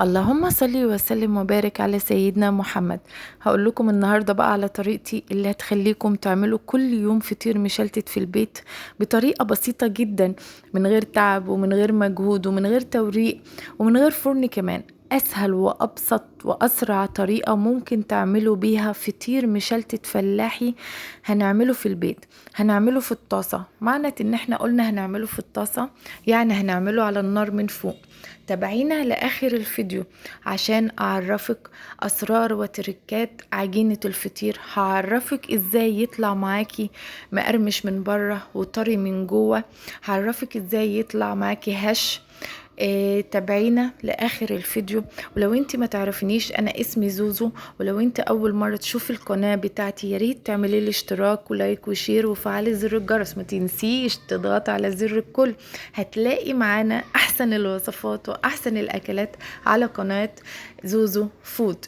اللهم صل وسلم وبارك على سيدنا محمد. هقول لكم النهارده بقى على طريقتي اللي هتخليكم تعملوا كل يوم فطير مشلتت في البيت بطريقه بسيطه جدا، من غير تعب ومن غير مجهود ومن غير توريق ومن غير فرن كمان. اسهل وابسط واسرع طريقه ممكن تعملوا بيها فطير مشلتت فلاحي هنعمله في البيت. هنعمله في الطاسه، معنى ان احنا قلنا هنعمله في الطاسه يعني هنعمله على النار من فوق. تابعينا لاخر الفيديو عشان اعرفك اسرار وتركات عجينة الفطير. هعرفك ازاي يطلع معاكي مقرمش من بره وطري من جوه. هعرفك ازاي يطلع معاكي هش. تابعينا لاخر الفيديو. ولو انت ما تعرفنيش، انا اسمي زوزو، ولو انت اول مره تشوفي القناه بتاعتي يا ريت تعملي لي اشتراك ولايك وشير وفعلي زر الجرس. ما تنسيش تضغط على زر الكل. هتلاقي معانا احسن الوصفات واحسن الاكلات على قناه زوزو فود.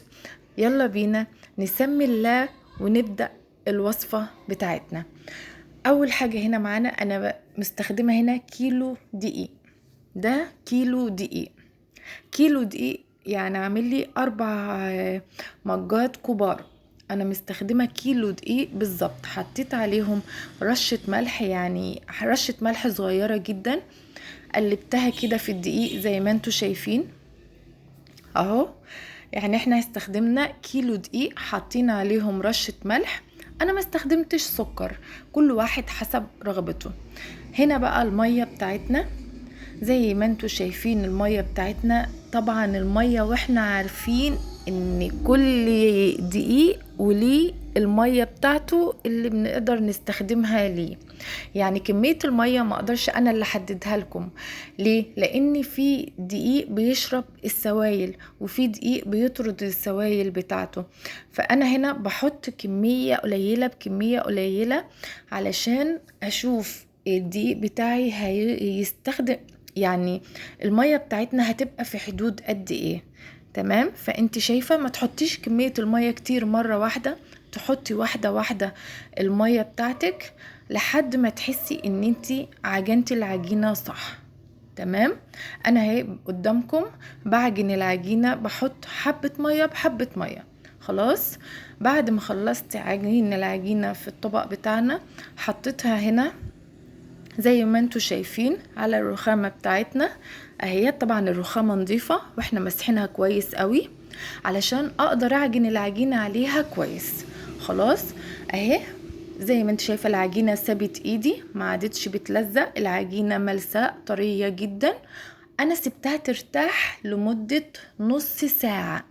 يلا بينا نسمي الله ونبدا الوصفه بتاعتنا. اول حاجه هنا معانا انا مستخدمه هنا كيلو دقيق. ده كيلو دقيق. كيلو دقيق يعني عامل لي 4 مجات كبار. انا مستخدمة كيلو دقيق بالظبط. حطيت عليهم رشة ملح، يعني رشة ملح صغيرة جدا. قلبتها كده في الدقيق زي ما انتوا شايفين اهو. يعني احنا استخدمنا كيلو دقيق، حطينا عليهم رشة ملح. انا ما استخدمتش سكر، كل واحد حسب رغبته. هنا بقى المية بتاعتنا زي ما انتوا شايفين. المية بتاعتنا طبعا المية، واحنا عارفين ان كل دقيق وليه المية بتاعته اللي بنقدر نستخدمها ليه. يعني كمية المية ما اقدرش انا اللي احددها لكم. ليه؟ لان في دقيق بيشرب السوائل وفي دقيق بيطرد السوائل بتاعته. فانا هنا بحط كمية قليلة بكمية قليلة علشان اشوف الدقيق بتاعي هيستخدم، يعني المية بتاعتنا هتبقى في حدود قد ايه. تمام؟ فانت شايفة ما تحطيش كمية المية كتير مرة واحدة، تحطي واحدة واحدة المية بتاعتك لحد ما تحسي ان انت عجنتي العجينة صح. تمام؟ انا هي قدامكم بعجن العجينة، بحط حبة مية بحبة مية. خلاص، بعد ما خلصت عجين العجينة في الطبق بتاعنا حطيتها هنا زي ما انتوا شايفين على الرخامة بتاعتنا اهي. طبعا الرخامة نظيفة واحنا مسحينها كويس قوي علشان اقدر اعجن العجينة عليها كويس. خلاص اهي، زي ما انت شايفة العجينة سابت ايدي، ما عادتش بتلزق، العجينة ملساء طرية جدا. انا سبتها ترتاح لمدة نص ساعة.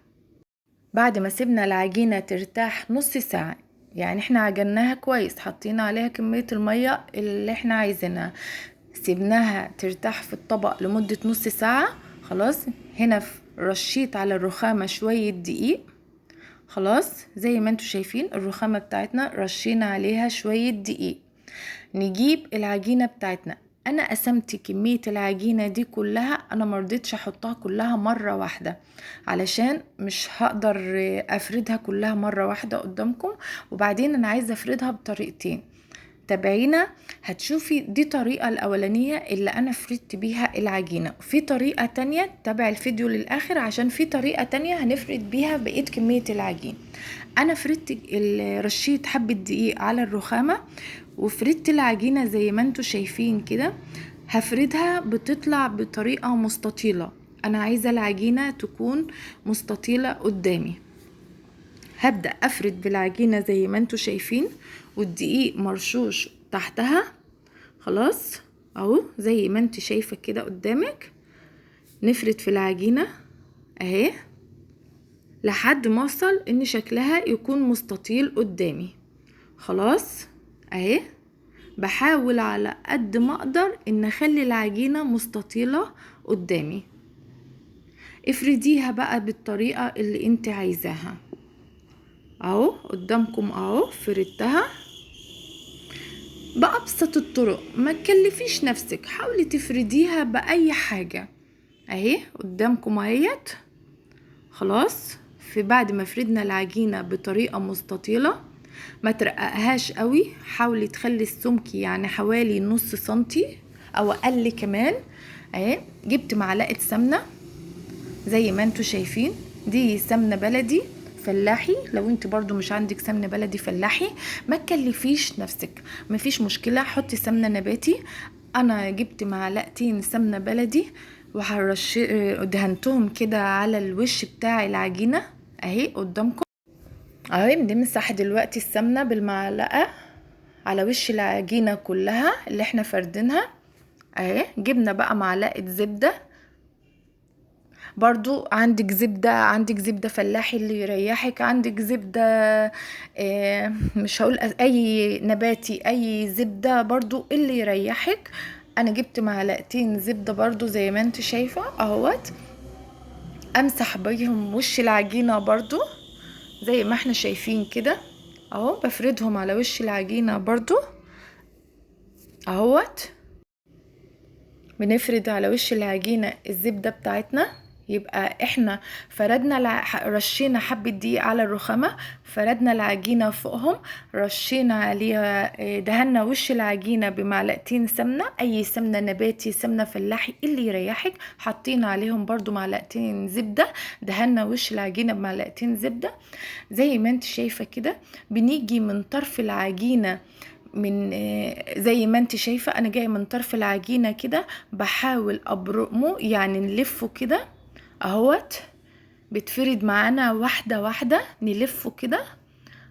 بعد ما سيبنا العجينة ترتاح نص ساعة، يعني احنا عجناها كويس، حطينا عليها كمية المية اللي احنا عايزينها، سيبناها ترتاح في الطبق لمدة نص ساعة. خلاص، هنا رشيت على الرخامة شوية دقيق. خلاص، زي ما انتوا شايفين الرخامة بتاعتنا رشينا عليها شوية دقيق. نجيب العجينة بتاعتنا. انا قسمت كمية العجينة دي كلها، انا مرضيتش احطها كلها مرة واحدة علشان مش هقدر افردها كلها مرة واحدة قدامكم، وبعدين انا عايزة افردها بطريقتين. تابعينا هتشوفي دي طريقة الاولانية اللي انا فردت بيها العجينة، في طريقة تانية. تابع الفيديو للاخر عشان في طريقة تانية هنفرد بيها بقية كمية العجين. انا فردت رشيت حبة دقيق على الرخامة وفردت العجينة زي ما انتوا شايفين كده. هفردها بتطلع بطريقة مستطيلة، انا عايزة العجينة تكون مستطيلة قدامي. هبدأ افرد بالعجينة زي ما انتوا شايفين والدقيق مرشوش تحتها. خلاص اهو زي ما انت شايفة كده قدامك. نفرد في العجينة اهي لحد ما اوصل ان شكلها يكون مستطيل قدامي. خلاص اهي، بحاول على قد ما اقدر ان اخلي العجينة مستطيلة قدامي. افرديها بقى بالطريقة اللي انت عايزاها اهو قدامكم اهو. فردتها بأبسط الطرق، ما تكلفيش نفسك، حاولي تفرديها بأي حاجة اهي قدامكم اهيت. خلاص، في بعد ما فردنا العجينة بطريقة مستطيلة ما ترققهاش قوي، حاولي تخلي السمك يعني حوالي نص سنتي او اقل كمان اهي. جبت معلقة سمنة زي ما انتوا شايفين. دي سمنة بلدي فلاحي. لو انت برضو مش عندك سمنة بلدي فلاحي ما تكلفيش نفسك، مفيش مشكلة، حطي سمنة نباتي. انا جبت معلقتين سمنة بلدي وهرش دهنتهم كده على الوش بتاع العجينة اهي قدامكم اهي. بنمسح دلوقتي السمنة بالمعلقة على وش العجينة كلها اللي احنا فردينها اهي. جبنا بقى معلقة زبدة، برضو عندك زبدة فلاحي اللي يريحك، عندك زبدة مش هقول اي نباتي، اي زبدة برضو اللي يريحك. انا جبت معلقتين زبدة برضو زي ما انت شايفة اهوت. امسح بيهم وش العجينة برضو زي ما احنا شايفين كده اهو. بفردهم على وش العجينة برضو اهوت. بنفرد على وش العجينة الزبدة بتاعتنا. يبقى احنا فردنا رشينا حبة دقيق على الرخامة، فردنا العجينة فوقهم، رشينا عليها دهنا وش العجينة بمعلقتين سمنة، اي سمنة نباتي سمنة فلاحي اللي يريحك. حطينا عليهم برضو معلقتين زبدة، دهنا وش العجينة بمعلقتين زبدة زي ما انت شايفة كده. بنيجي من طرف العجينة من زي ما انت شايفة انا جاية من طرف العجينة كده بحاول ابرمه يعني نلفه كده اهوت. بتفرد معانا واحدة واحدة نلفه كده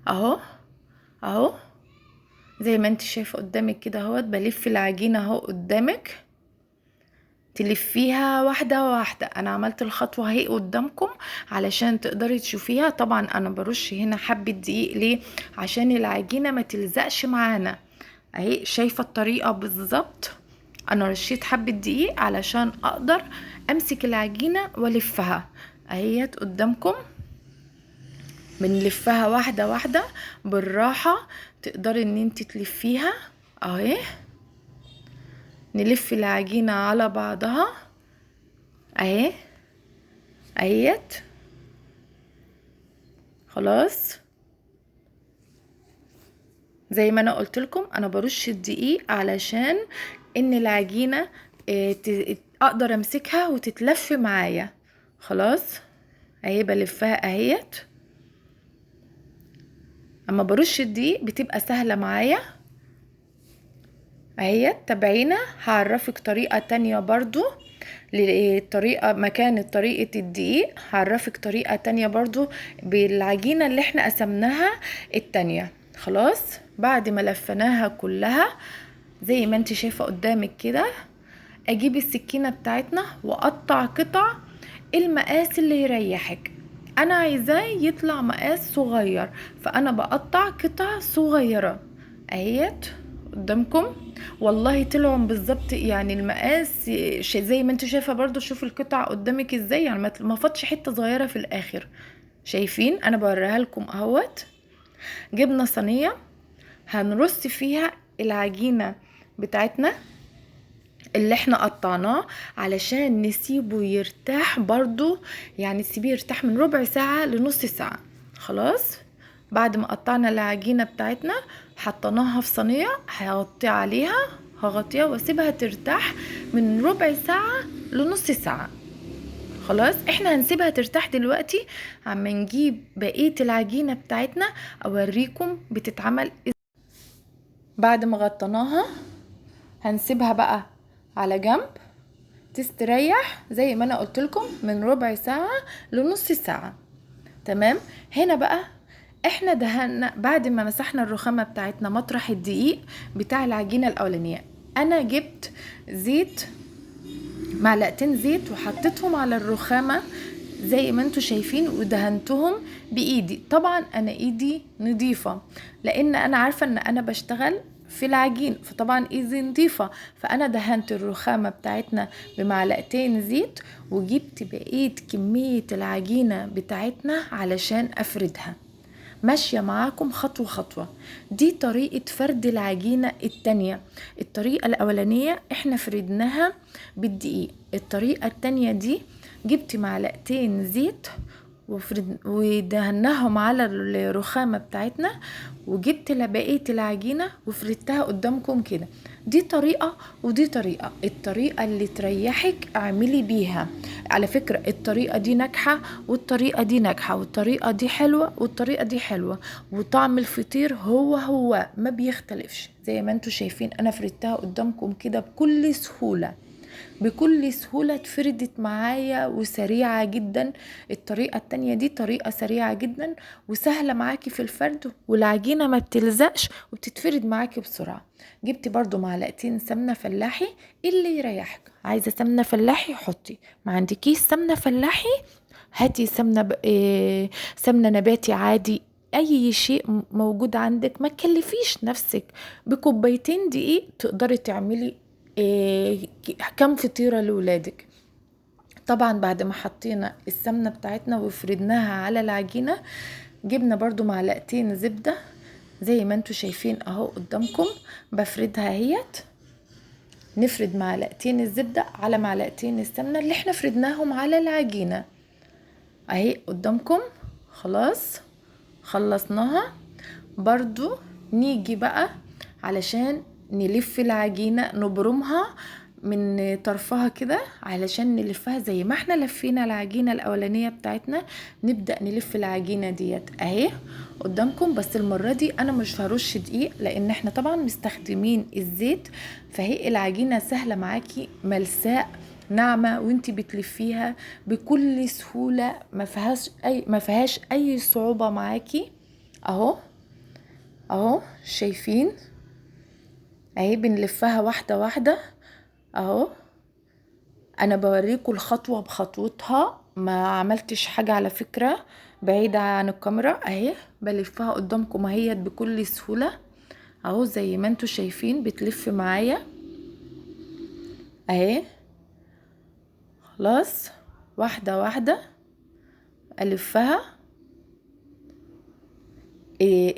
اهو اهو زي ما انت شايفة قدامك كده اهوت. بلف العجينة اهو قدامك، تلفيها واحدة واحدة. انا عملت الخطوة اهي قدامكم علشان تقدري تشوفيها. طبعا انا برش هنا حبة دقيق ليه؟ عشان العجينة ما تلزقش معانا اهي. شايفة الطريقة بالظبط؟ انا رشيت حبة دقيق علشان اقدر امسك العجينة والفها اهيت قدامكم. بنلفها واحدة واحدة بالراحة، تقدري ان انت تلفيها اهي. نلف العجينة على بعضها اهي اهيت. خلاص زي ما انا قلت لكم انا برش الدقيق علشان ان العجينة اقدر امسكها وتتلف معايا. خلاص اهي بلفها اهيت. اما برش الدقيق بتبقى سهلة معايا اهيت. تابعينا هعرفك طريقة تانية برضو للطريقة مكان طريقة الدقيق. هعرفك طريقة تانية برضو بالعجينة اللي احنا قسمناها التانية. خلاص بعد ما لفناها كلها زي ما انت شايفة قدامك كده، اجيب السكينة بتاعتنا واقطع قطع المقاس اللي يريحك. انا عايزاه يطلع مقاس صغير فانا بقطع قطع صغيرة اهيت قدامكم. والله طلعوا بالظبط يعني المقاس زي ما انت شايفة برضو. شوف القطع قدامك ازاي يعني ما فاتش حتة صغيرة في الاخر. شايفين؟ انا بوريها لكم اهوت. جبنا صينية هنرص فيها العجينة بتاعتنا اللي احنا قطعناه علشان نسيبه يرتاح برضو. يعني تسيبيه يرتاح من ربع ساعة لنص ساعة. خلاص بعد ما قطعنا العجينة بتاعتنا حطيناها في صينية هغطيها واسيبها ترتاح من ربع ساعة لنص ساعة. خلاص احنا هنسيبها ترتاح دلوقتي عما نجيب بقية العجينة بتاعتنا اوريكم بتتعمل بعد ما غطيناها. هنسيبها بقى على جنب تستريح زي ما انا قلت لكم من ربع ساعة لنص ساعة. تمام. هنا بقى احنا دهنا بعد ما مسحنا الرخامة بتاعتنا مطرح الدقيق بتاع العجينة الاولانية. انا جبت زيت، معلقتين زيت وحطيتهم على الرخامة زي ما انتوا شايفين ودهنتهم بايدي. طبعا انا ايدي نظيفة لان انا عارفة ان انا بشتغل في العجين فطبعا ايدي نظيفة. فانا دهنت الرخامة بتاعتنا بمعلقتين زيت وجبت بقية كمية العجينة بتاعتنا علشان افردها. ماشية معاكم خطوة خطوة. دي طريقة فرد العجينة التانية. الطريقة الاولانية احنا فردناها بالدقيق. الطريقة التانية دي جبت معلقتين زيت ودهناهم على الرخامة بتاعتنا، وجبت بقية العجينة وفردتها قدامكم كده. دي طريقة ودي طريقة، الطريقة اللي تريحك اعملي بيها. على فكرة الطريقة دي ناجحة والطريقة دي ناجحة والطريقة دي حلوة والطريقة دي حلوة، وطعم الفطير هو ما بيختلفش. زي ما انتوا شايفين انا فردتها قدامكم كده بكل سهولة، بكل سهولة اتفردت معايا وسريعة جدا. الطريقة التانية دي طريقة سريعة جدا وسهلة معاكي في الفرد، والعجينة ما بتلزقش وبتتفرد معاكي بسرعة. جبت برضو معلقتين سمنة فلاحي اللي يريحك، عايزة سمنة فلاحي حطي، ما عندكيش سمنة فلاحي هاتي سمنة نباتي عادي. اي شيء موجود عندك، ما تكلفيش نفسك، بكوبايتين دقيق تقدري تعملي كم فطيرة لولادك. طبعا بعد ما حطينا السمنة بتاعتنا وفردناها على العجينة، جبنا برضو معلقتين زبدة زي ما انتوا شايفين اهو قدامكم بفردها اهيت. نفرد معلقتين الزبدة على معلقتين السمنة اللي احنا فردناهم على العجينة اهي قدامكم. خلاص خلصناها. برضو نيجي بقى علشان نلف العجينة، نبرمها من طرفها كده علشان نلفها زي ما احنا لفينا العجينة الاولانية بتاعتنا. نبدأ نلف العجينة ديت اهي قدامكم، بس المرة دي انا مش هرش دقيق لان احنا طبعا مستخدمين الزيت، فهي العجينة سهلة معاكي ملساء ناعمة وانتي بتلفيها بكل سهولة، ما فيهاش اي صعوبة معاكي. اهو اهو شايفين اهي بنلفها واحدة واحدة اهو. انا بوريكم الخطوة بخطوتها، ما عملتش حاجة على فكرة بعيدة عن الكاميرا اهي. بلفها قدامكم اهي بكل سهولة اهو زي ما انتوا شايفين بتلف معايا اهي. خلاص واحدة واحدة الفها.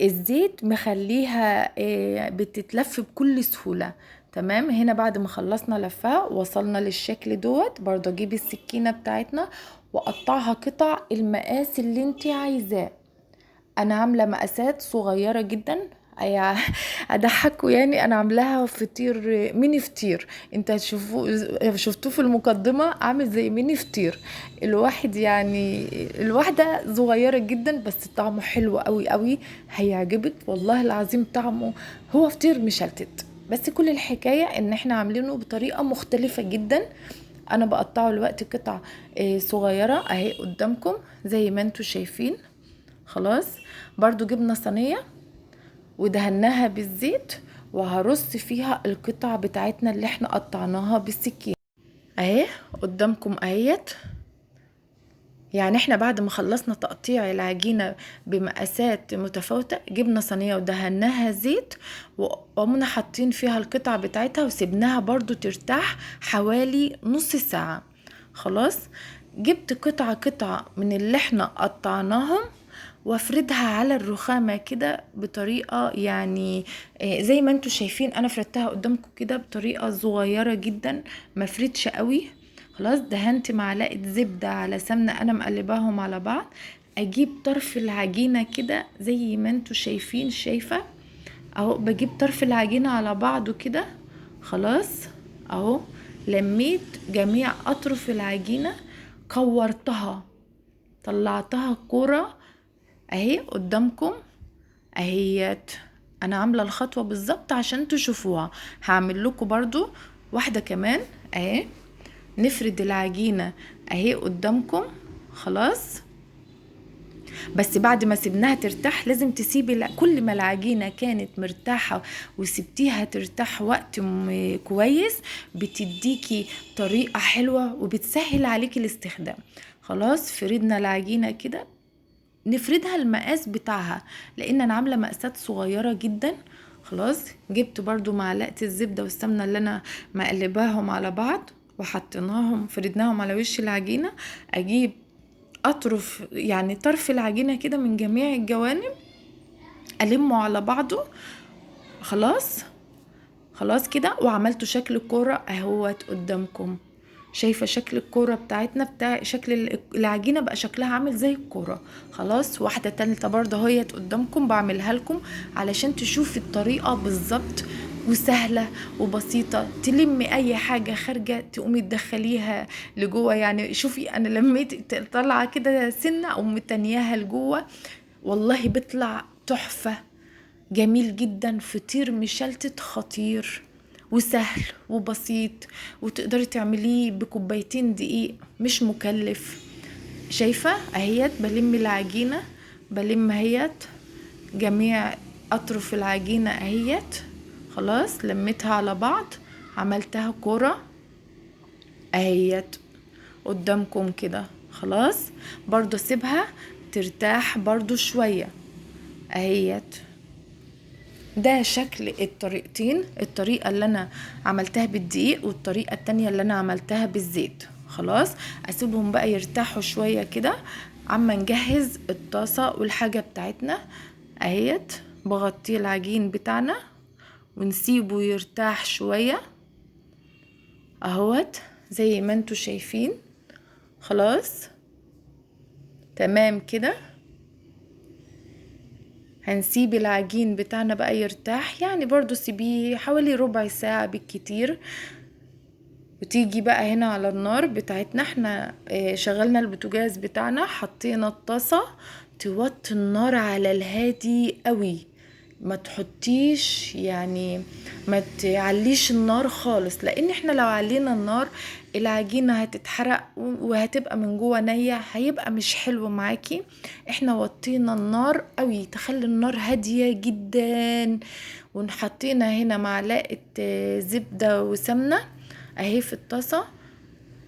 الزيت مخليها بتتلف بكل سهولة. تمام. هنا بعد ما خلصنا لفها وصلنا للشكل دوت، برضه اجيب السكينة بتاعتنا واقطعها قطع المقاس اللي انت عايزاه. انا عاملة مقاسات صغيرة جدا اضحكوا يعني، انا عاملاها فطير ميني فطير. انت شفتوه في المقدمة عامل زي ميني فطير الواحد، يعني الواحدة صغيرة جدا بس طعمه حلو قوي قوي، هيعجبك والله العظيم. طعمه هو فطير مشلتت، بس كل الحكاية ان احنا عاملينه بطريقة مختلفة جدا. انا بقطعه الوقت قطع صغيرة اهي قدامكم زي ما انتوا شايفين. خلاص برضو جبنا صينية ودهناها بالزيت وهرص فيها القطع بتاعتنا اللي احنا قطعناها بالسكين اهي قدامكم اهيت. يعني احنا بعد ما خلصنا تقطيع العجينة بمقاسات متفاوتة، جبنا صينية ودهناها زيت وقمنا حاطين فيها القطع بتاعتها وسبناها برضو ترتاح حوالي نص ساعة. خلاص جبت قطعة من اللي احنا قطعناهم وافردها على الرخامة كده بطريقة يعني زي ما انتوا شايفين انا فردتها قدامكم كده بطريقة صغيرة جدا، ما فردش قوي. خلاص دهنت معلقة زبدة على سمنة انا مقلباهم على بعض. اجيب طرف العجينة كده زي ما انتوا شايفين، شايفة اهو بجيب طرف العجينة على بعضه كده. خلاص اهو لميت جميع اطراف العجينة، كورتها طلعتها كرة اهي قدامكم اهيت. انا عامله الخطوه بالظبط عشان تشوفوها. هعمل لكم برضو واحده كمان اهي. نفرد العجينه اهي قدامكم. خلاص بس بعد ما سيبناها ترتاح لازم تسيبي، كل ما العجينه كانت مرتاحه وسبتيها ترتاح وقت كويس بتديكي طريقه حلوه وبتسهل عليكي الاستخدام. خلاص فردنا العجينه كده، نفردها المقاس بتاعها لان انا عامله مقاسات صغيره جدا. خلاص جبت برضو معلقه الزبده والسمنه اللي انا مقلباهم على بعض وحطيناهم فردناهم على وش العجينه. اجيب اطرف يعني طرف العجينه كده من جميع الجوانب المه على بعضه. خلاص خلاص كده وعملته شكل كرة اهوت قدامكم. شايفة شكل الكورة بتاعتنا، بتاع شكل العجينة بقى شكلها عامل زي الكورة. خلاص واحدة تالتة برضه هي قدامكم بعملها لكم علشان تشوفي الطريقة بالظبط، وسهلة وبسيطة. تلمي اي حاجة خارجة تقومي تدخليها لجوه. يعني شوفي انا لميت طالعة كده سنة او متنياها لجوه، والله بيطلع تحفة، جميل جدا. فطير مشلتت خطير وسهل وبسيط، وتقدري تعمليه بكوبايتين دقيق، مش مكلف. شايفة اهيت بلم العجينة، بلم اهيت جميع اطراف العجينة اهيت. خلاص لميتها على بعض، عملتها كرة اهيت قدامكم كده. خلاص برضو سيبها ترتاح برضو شوية اهيت. ده شكل الطريقتين، الطريقة اللي انا عملتها بالدقيق والطريقة التانية اللي انا عملتها بالزيت. خلاص اسيبهم بقى يرتاحوا شوية كده عما نجهز الطاسة والحاجة بتاعتنا اهيت. بغطيه العجين بتاعنا ونسيبه يرتاح شوية اهوت زي ما انتوا شايفين. خلاص تمام كده. هنسيب العجين بتاعنا بقى يرتاح، يعني برضو سيبيه حوالي ربع ساعة بالكتير. وتيجي بقى هنا على النار بتاعتنا، احنا شغلنا البوتاجاز بتاعنا، حطينا الطاسة. توطي النار على الهادي قوي، ما تحطيش يعني ما تعليش النار خالص، لان احنا لو علينا النار العجينة هتتحرق وهتبقى من جوه نية، هيبقى مش حلو معاكي. احنا وطينا النار قوي، تخلي النار هادية جدا. ونحطينا هنا معلقة زبدة وسمنة اهي في الطاسة.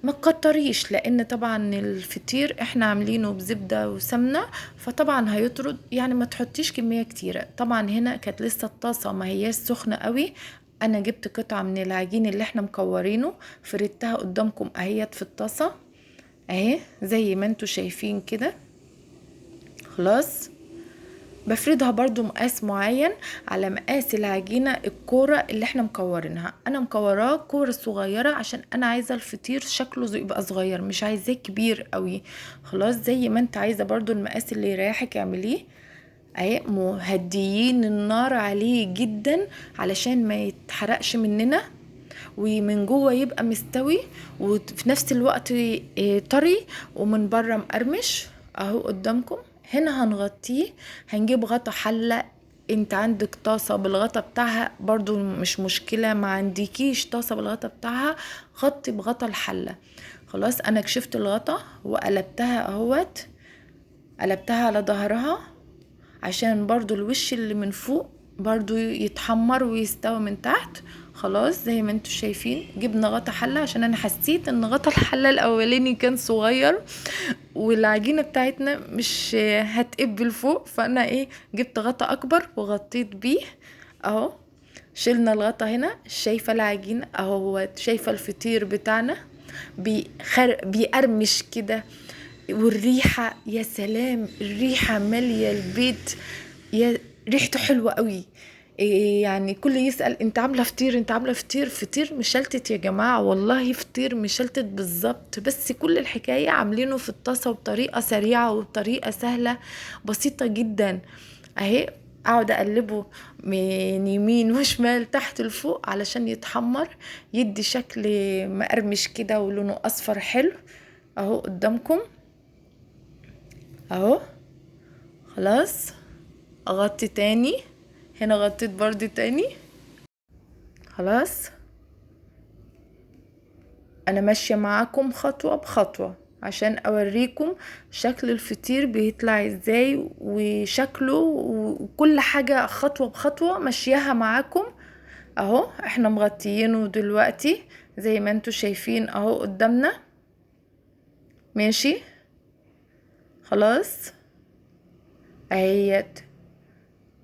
ما تكتريش، لان طبعا الفطير احنا عاملينه بزبدة وسمنة، فطبعا هيطرد. يعني ما تحطيش كمية كتيرة. طبعا هنا كانت لسه الطاسة ما هياش سخنة قوي. انا جبت قطعة من العجين اللي احنا مكورينه، فردتها قدامكم اهيت في الطاسة اهي زي ما انتوا شايفين كده. خلاص بفردها برضو مقاس معين على مقاس العجينة الكورة اللي احنا مكورينها. انا مكوراه كورة صغيرة عشان انا عايزة الفطير شكله يبقى صغير، مش عايزاه كبير قوي. خلاص زي ما انت عايزة برضو المقاس اللي يريحك اعمليه اهي. مهديين النار عليه جدا علشان ما يتحرقش مننا، ومن جوه يبقى مستوي وفي نفس الوقت طري ومن بره مقرمش اهو قدامكم. هنا هنغطيه، هنجيب غطا حلة. انت عندك طاسة بالغطا بتاعها برضو مش مشكلة، ما عندكيش طاسة بالغطا بتاعها غطي بغطا الحلة. خلاص انا كشفت الغطا وقلبتها اهوت، قلبتها على ظهرها عشان برضو الوش اللي من فوق برضو يتحمر ويستوي من تحت. خلاص زي ما انتوا شايفين جبنا غطا حلة، عشان انا حسيت ان غطا الحلة الاولاني كان صغير والعجينة بتاعتنا مش هتقبل فوق، فانا جبت غطا اكبر وغطيت بيه اهو. شلنا الغطا هنا، شايفة العجينة اهو، شايفة الفطير بتاعنا بيقرمش كده. والريحة يا سلام، الريحة مالية البيت، يا ريحته حلوة قوي. يعني كل يسأل انت عاملة فطير، انت عاملة فطير. فطير مشلتت يا جماعة، والله فطير مشلتت بالظبط. بس كل الحكاية عاملينه في الطاسة وبطريقة سريعة وبطريقة سهلة بسيطة جدا اهي. اقعد اقلبه من يمين وشمال تحت لفوق علشان يتحمر، يدي شكل مقرمش كده ولونه اصفر حلو اهو قدامكم اهو. خلاص اغطي تاني، هنا غطيت برضو تاني. خلاص انا ماشية معاكم خطوة بخطوة عشان اوريكم شكل الفطير بيطلع ازاي وشكله وكل حاجة خطوة بخطوة ماشياها معاكم اهو. احنا مغطيينه دلوقتي زي ما انتوا شايفين اهو قدامنا ماشي. خلاص اهيت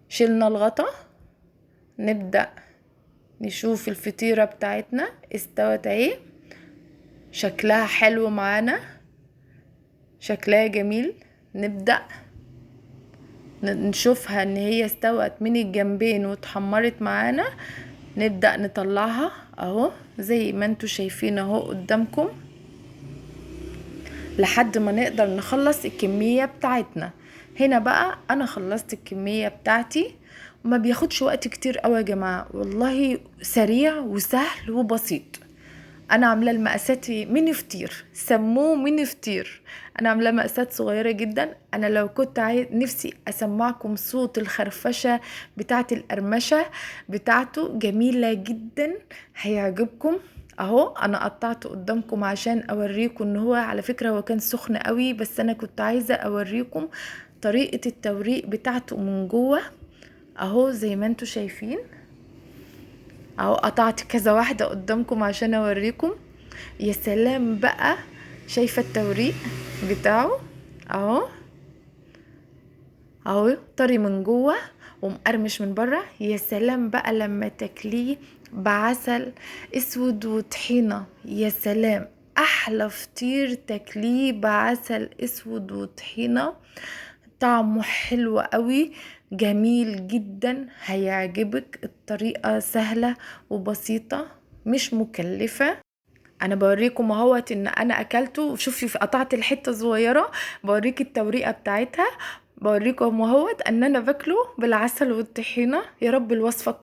شلنا الغطا، نبدأ نشوف الفطيرة بتاعتنا استوت اهي. شكلها حلو معانا، شكلها جميل. نبدأ نشوفها ان هي استوت من الجنبين واتحمرت معانا. نبدأ نطلعها اهو زي ما انتوا شايفين اهو قدامكم لحد ما نقدر نخلص الكمية بتاعتنا. هنا بقى انا خلصت الكمية بتاعتي، وما بياخدش وقت كتير قوي يا جماعة، والله سريع وسهل وبسيط. انا عامله المقاسات ميني فطير، سموه ميني فطير. انا عامله مقاسات صغيره جدا. انا لو كنت نفسي اسمعكم صوت الخرفشه بتاعه القرمشه بتاعته، جميله جدا، هيعجبكم. اهو انا قطعته قدامكم عشان اوريكم ان هو على فكره هو كان سخن قوي، بس انا كنت عايزه اوريكم طريقه التوريق بتاعته من جوه. اهو زي ما انتوا شايفين، اهو قطعت كذا واحدة قدامكم عشان اوريكم. يا سلام بقى، شايفة التوريق بتاعه؟ اهو اهو طري من جوه ومقرمش من بره. يا سلام بقى لما تاكليه بعسل اسود وطحينة، يا سلام، احلى فطير تاكليه بعسل اسود وطحينة. طعمه حلو قوي، جميل جدا، هيعجبك. الطريقة سهلة وبسيطة، مش مكلفة. انا بوريكم اهوت ان انا اكلته، وشوفي قطعت الحتة صغيرة، بوريك التوريقة بتاعتها. بوريكم اهوت ان انا باكله بالعسل والطحينة. يا رب الوصفة